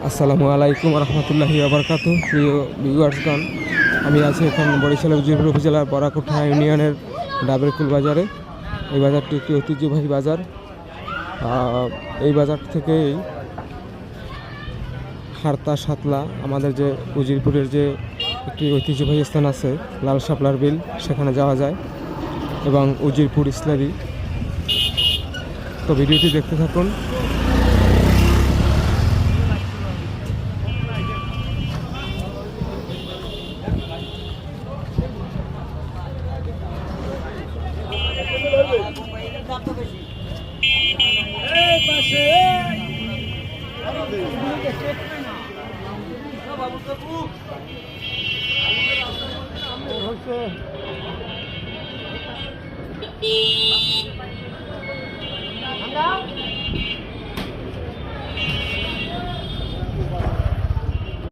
আসসালামু আলাইকুম রহমতুল্লাহি আবরকাতু। প্রিয় ভিউয়ার্সগণ, আমি আছি এখন বরিশালের উজিরপুর উপজেলার বড়াকোঠা ইউনিয়নের ডাবেরকুল বাজারে। এই বাজারটি একটি ঐতিহ্যবাহী বাজার। এই বাজার থেকেই হারতা সাতলা আমাদের যে উজিরপুরের যে একটি ঐতিহ্যবাহী স্থান আছে লাল শাপলার বিল, সেখানে যাওয়া যায় এবং উজিরপুর ইসলারি। তো ভিডিওটি দেখতে থাকুন।